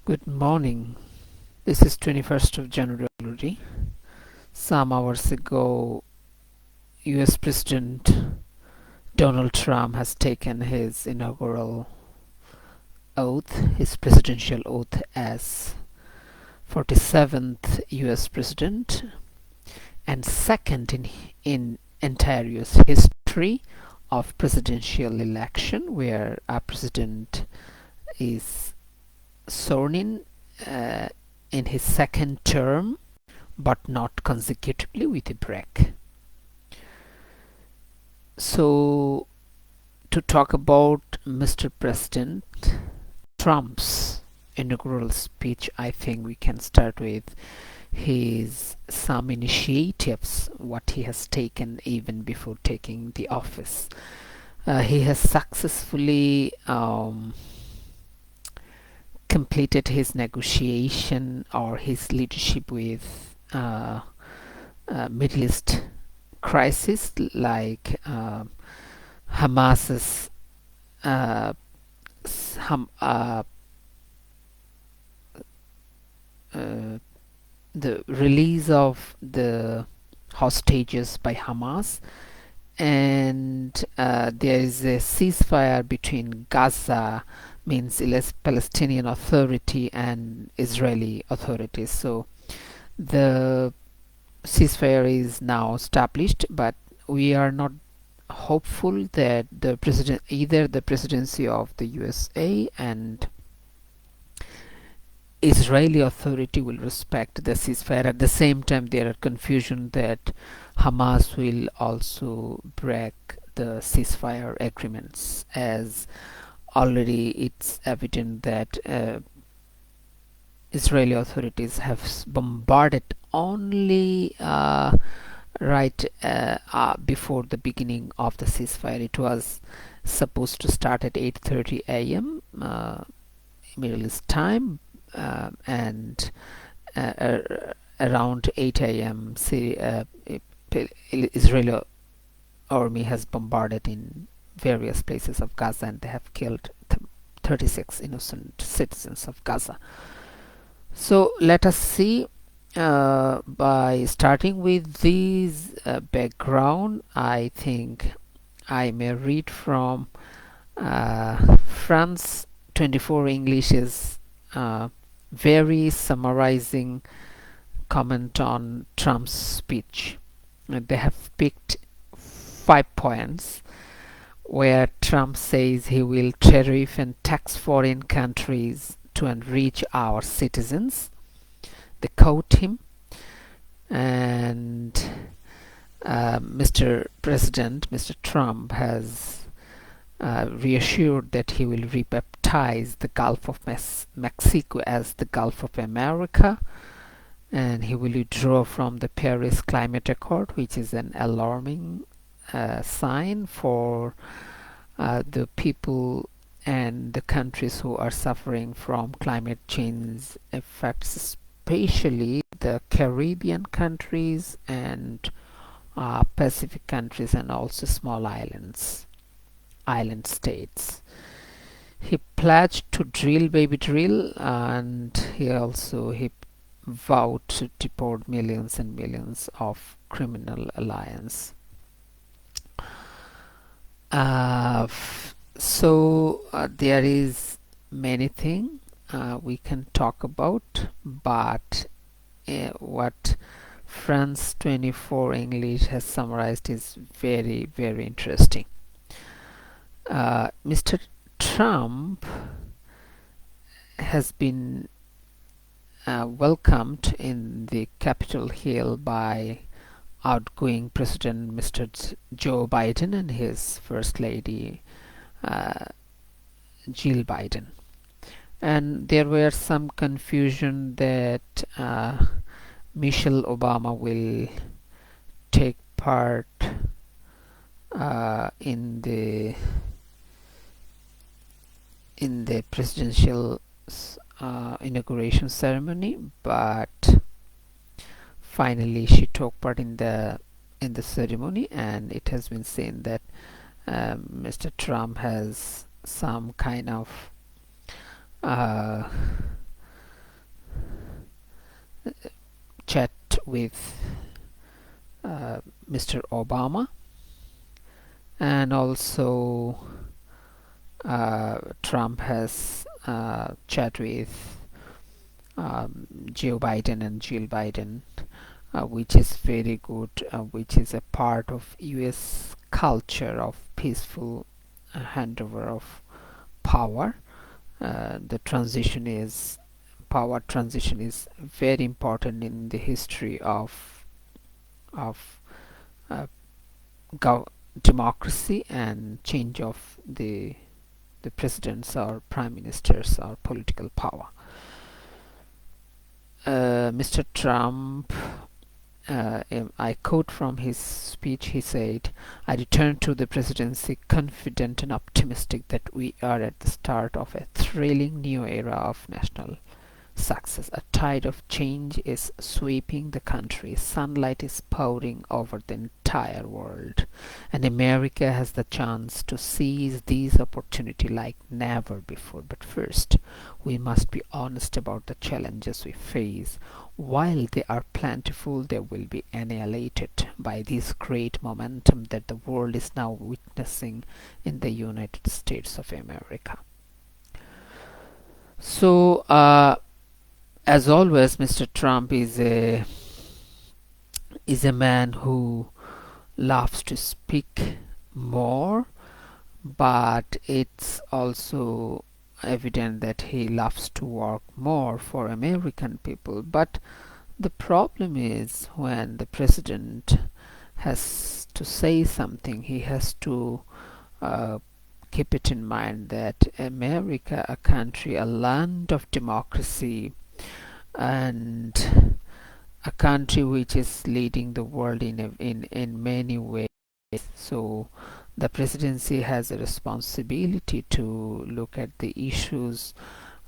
Good morning. This is 21st of January. Some hours ago, US President Donald Trump has taken his inaugural oath, his presidential oath as 47th US President and second in entire US history of presidential election where a president is sworn in his second term but not consecutively with a break. So, to talk about Mr. President Trump's inaugural speech, I think we can start with his some initiatives, what he has taken even before taking the office. He has successfully completed his negotiation or his leadership with Middle East crisis, like Hamas's the release of the hostages by Hamas, and there is a ceasefire between Gaza, means Palestinian Authority, and Israeli authorities. So the ceasefire is now established, but we are not hopeful that either the presidency of the USA and Israeli authority will respect the ceasefire. At the same time, there are confusion that Hamas will also break the ceasefire agreements, as already it's evident that Israeli authorities have bombarded only right before the beginning of the ceasefire. It was supposed to start at 8:30 a.m. Middle East time, and around 8 a.m. Israeli army has bombarded in various places of Gaza, and they have killed 36 innocent citizens of Gaza. So let us see. By starting with this background, I think I may read from France 24 English's very summarizing comment on Trump's speech. They have picked 5 points where Trump says he will tariff and tax foreign countries to enrich our citizens. They quote him, and Mr. President, Mr. Trump, has reassured that he will rebaptize the Gulf of Mexico as the Gulf of America, and he will withdraw from the Paris Climate Accord, which is an alarming sign for the people and the countries who are suffering from climate change effects, especially the Caribbean countries and Pacific countries, and also small island states. He pledged to drill baby drill, and he vowed to deport millions and millions of criminal alliance. There is many things we can talk about, but what France 24 English has summarized is very, very interesting. Mr. Trump has been welcomed in the Capitol Hill by outgoing President Mr. Joe Biden and his First Lady Jill Biden. And there were some confusion that Michelle Obama will take part in the presidential inauguration ceremony, but finally she took part in the ceremony, and it has been seen that Mr. Trump has some kind of chat with Mr. Obama, and also Trump has chat with Joe Biden and Jill Biden, which is very good, which is a part of US culture of peaceful handover of power. The transition is power transition is very important in the history of uh, democracy and change of the presidents or prime ministers or political power. Mr. Trump, I quote from his speech, he said, "I return to the presidency confident and optimistic that we are at the start of a thrilling new era of national success. A tide of change is sweeping the country. Sunlight is pouring over the entire world. And America has the chance to seize these opportunities like never before. But first, we must be honest about the challenges we face. While they are plentiful, they will be annihilated by this great momentum that the world is now witnessing in the United States of America." So, as always, Mr. Trump is a man who loves to speak more, but it's also evident that he loves to work more for American people. But the problem is when the president has to say something, he has to uh, keep it in mind that America, a country, a land of democracy, and a country which is leading the world in many ways. So the presidency has a responsibility to look at the issues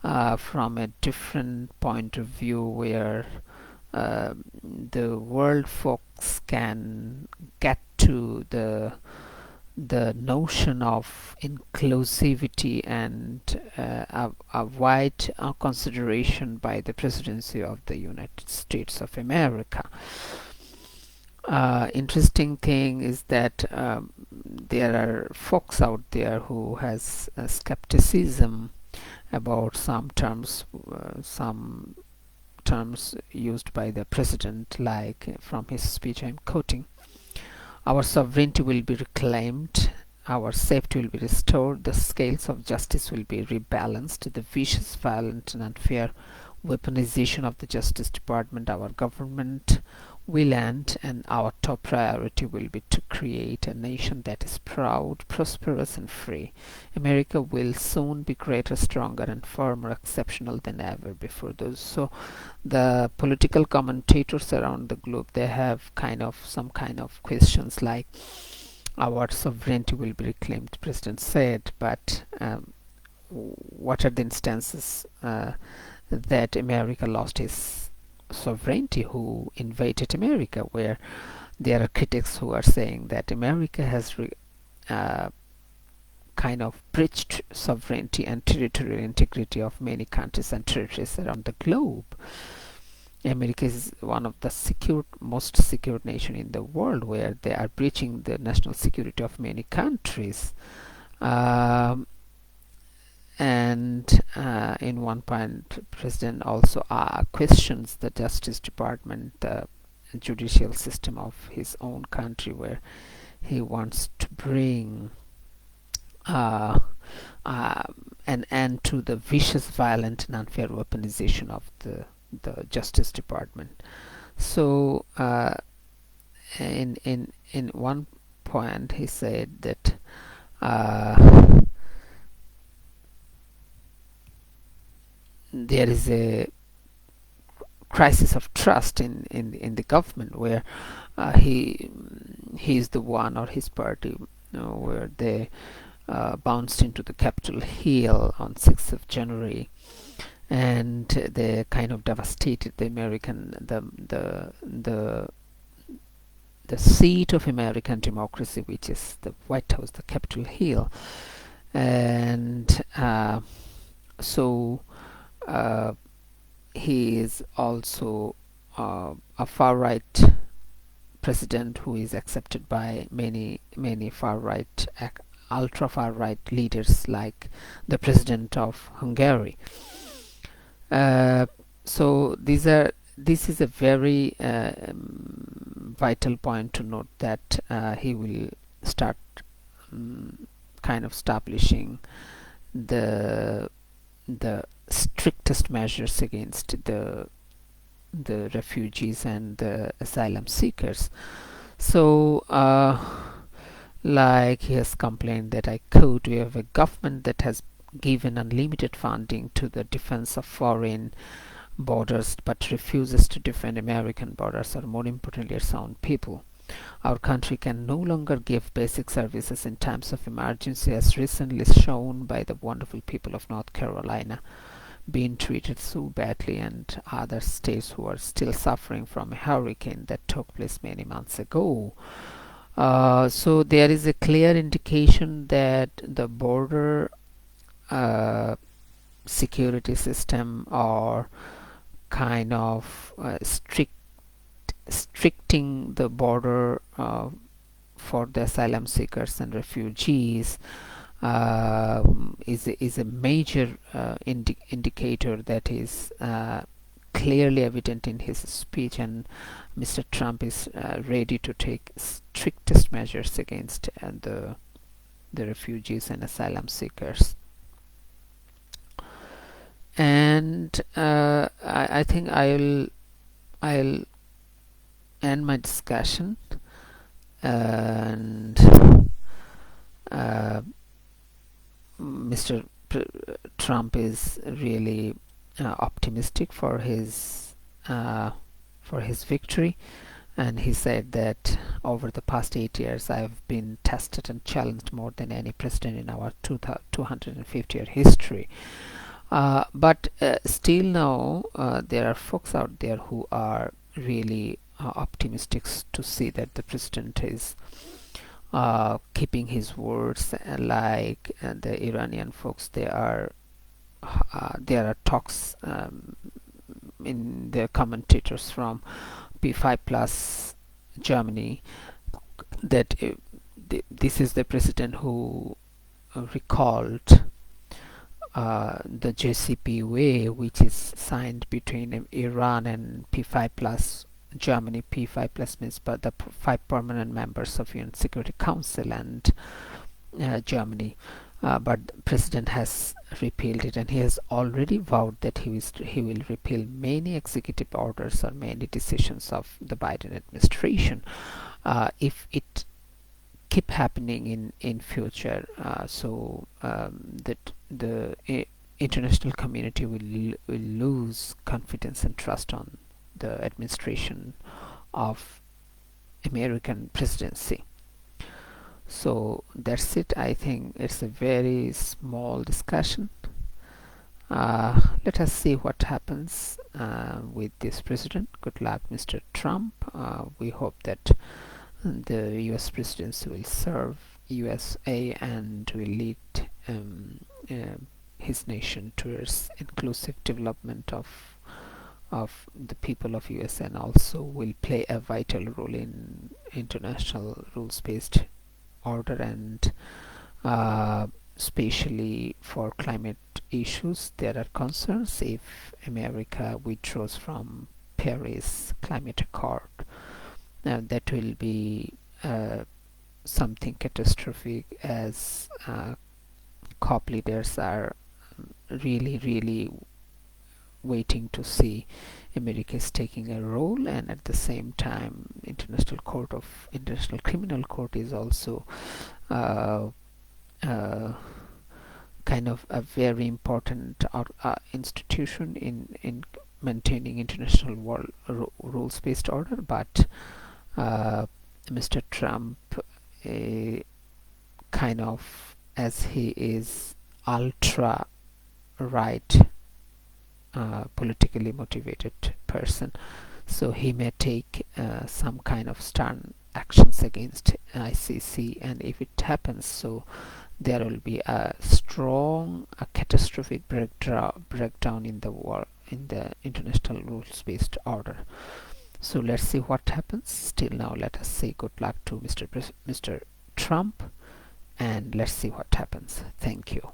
from a different point of view, where the world folks can get to the notion of inclusivity and a wide consideration by the presidency of the United States of America. Interesting thing is that there are folks out there who has skepticism about some terms used by the president, like from his speech I'm quoting: "Our sovereignty will be reclaimed, our safety will be restored, the scales of justice will be rebalanced, the vicious, violent, and unfair weaponization of the Justice Department, our government will end, and our top priority will be to create a nation that is proud, prosperous, and free. America will soon be greater, stronger, and far more exceptional than ever before." So the political commentators around the globe, they have some kind of questions like, "Our sovereignty will be reclaimed," the president said, but what are the instances that America lost its sovereignty? Who invaded America? Where there are critics who are saying that America has kind of breached sovereignty and territorial integrity of many countries and territories around the globe. America is one of the most secure nation in the world, where they are breaching the national security of many countries. And in one point, President also questions the Justice Department, the judicial system of his own country, where he wants to bring an end to the vicious, violent, and unfair weaponization of the Justice Department. So in one point, he said that there is a crisis of trust in the government, where he's the one, or his party, where they bounced into the Capitol Hill on 6th of January, and they kind of devastated the seat of American democracy, which is the White House, the Capitol Hill. And so he is also a far-right president who is accepted by many far-right, ultra-far-right leaders like the president of Hungary. Uh, so this is a very vital point to note, that he will start kind of establishing the strictest measures against the refugees and the asylum seekers. So like he has complained that, I quote, "We have a government that has given unlimited funding to the defense of foreign borders but refuses to defend American borders, or more importantly, its own people. Our country can no longer give basic services in times of emergency, as recently shown by the wonderful people of North Carolina being treated so badly, and other states who are still suffering from a hurricane that took place many months ago." So there is a clear indication that the border security system, or kind of stricting the border for the asylum seekers and refugees, is a major indicator that is clearly evident in his speech, and Mr. Trump is ready to take strictest measures against the refugees and asylum seekers. And I think I'll end my discussion, and Mr. Trump is really optimistic for his victory, and he said that, "Over the past 8 years, I have been tested and challenged more than any president in our 250-year history." But still now, there are folks out there who are really optimistic to see that the president is keeping his words, like the Iranian folks. There are talks in the commentators from P5 Plus Germany that this is the president who recalled the JCPOA, which is signed between Iran and P5 Plus Germany. P5 Plus means but the five permanent members of UN Security Council and Germany. But the president has repealed it, and he has already vowed that he will repeal many executive orders or many decisions of the Biden administration if it keep happening in future. So that the international community will lose confidence and trust on the administration of American presidency. So that's it. I think it's a very small discussion. Let us see what happens with this president. Good luck, Mr. Trump. We hope that the US presidency will serve USA and will lead his nation towards inclusive development of the people of US, and also will play a vital role in international rules-based order, and especially for climate issues. There are concerns if America withdraws from Paris Climate Accord. That will be something catastrophic, as COP leaders are really waiting to see America is taking a role, and at the same time International Criminal Court is also kind of a very important institution in maintaining international world rules-based order. But Mr. Trump, kind of, as he is ultra right, politically motivated person, so he may take some kind of stern actions against ICC, and if it happens, so there will be a catastrophic breakdown in the international rules-based order. So let's see what happens. Still now let us say good luck to Mr. Trump, and let's see what happens. Thank you.